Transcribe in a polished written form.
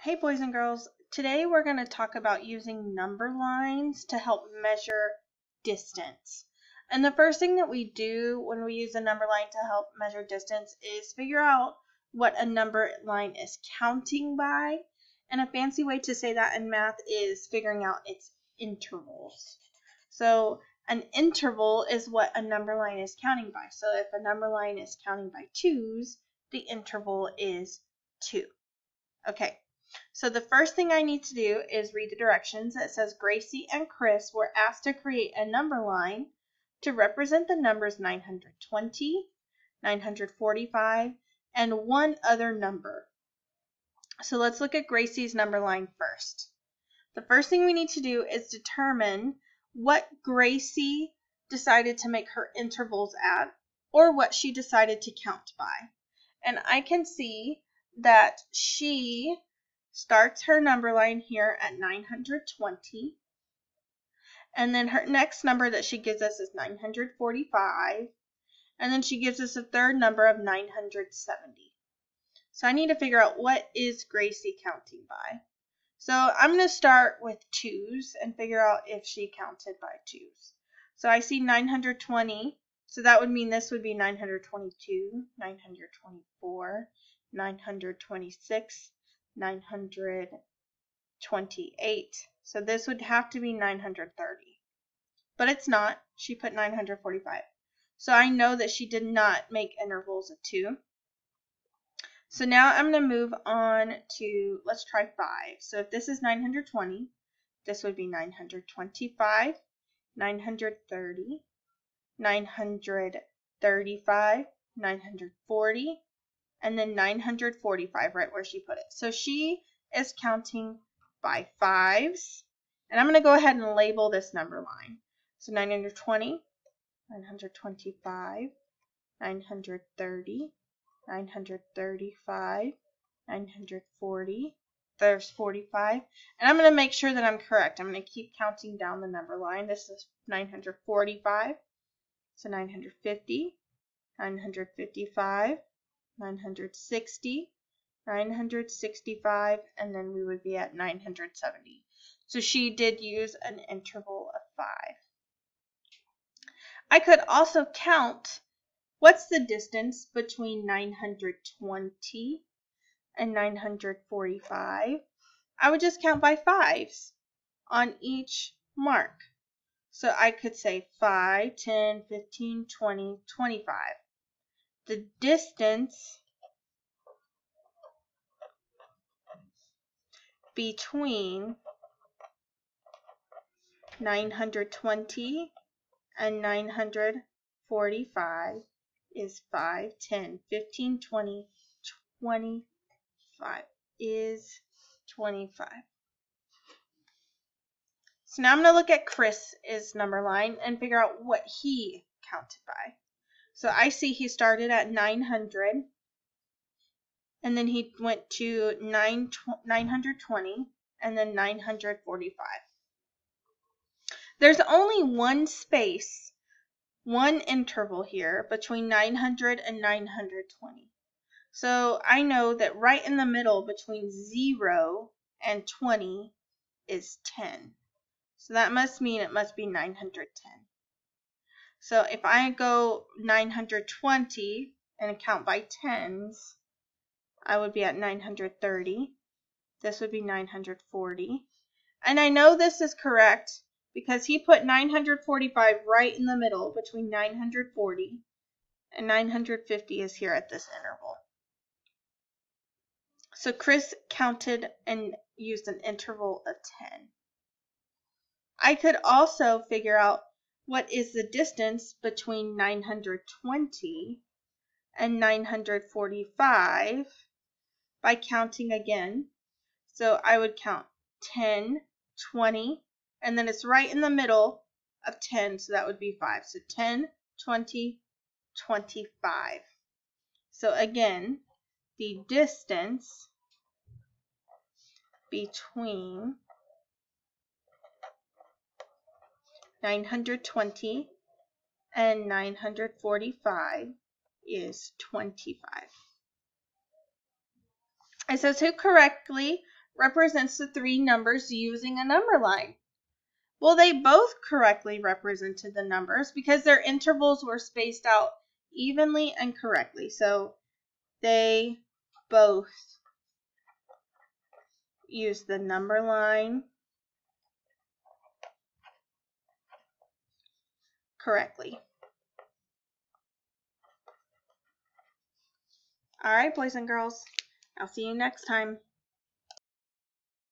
Hey boys and girls, today we're going to talk about using number lines to help measure distance. And the first thing that we do when we use a number line to help measure distance is figure out what a number line is counting by. And a fancy way to say that in math is figuring out its intervals. So an interval is what a number line is counting by. So if a number line is counting by 2's, the interval is 2. Okay. So the first thing I need to do is read the directions. It says Gracie and Chris were asked to create a number line to represent the numbers 920, 945, and one other number. So let's look at Gracie's number line first. The first thing we need to do is determine what Gracie decided to make her intervals at, or what she decided to count by. And I can see that she starts her number line here at 920, and then her next number that she gives us is 945, and then she gives us a third number of 970. So I need to figure out what is Gracie counting by. So I'm going to start with 2's and figure out if she counted by 2's. So I see 920, so that would mean this would be 922, 924, 926, 928. So this would have to be 930. But it's not. She put 945. So I know that she did not make intervals of 2. So now I'm going to move on to, let's try 5. So if this is 920, this would be 925, 930, 935, 940, and then 945 right where she put it. So she is counting by 5's, and I'm going to go ahead and label this number line. So 920, 925, 930, 935, 940, there's 45, and I'm going to make sure that I'm correct. I'm going to keep counting down the number line. This is 945, so 950, 955, 960, 965, and then we would be at 970. So she did use an interval of 5. I could also count what's the distance between 920 and 945. I would just count by 5's on each mark. So I could say 5, 10, 15, 20, 25. The distance between 920 and 945 is 5, 10, 15, 20, 25 is 25. So now I'm going to look at Chris's number line and figure out what he counted by. So I see he started at 900, and then he went to 920, and then 945. There's only one space, one interval here between 900 and 920. So I know that right in the middle between 0 and 20 is 10. So that must mean it must be 910. So if I go 920 and count by 10's, I would be at 930. This would be 940. And I know this is correct because he put 945 right in the middle between 940 and 950 is here at this interval. So Chris counted and used an interval of 10. I could also figure out what is the distance between 920 and 945 by counting again. So I would count 10, 20, and then it's right in the middle of 10, so that would be 5. So 10, 20, 25. So again, the distance between 920 and 945 is 25. It says who correctly represents the three numbers using a number line? Well, they both correctly represented the numbers because their intervals were spaced out evenly and correctly. So they both used the number line correctly. All right, boys and girls, I'll see you next time.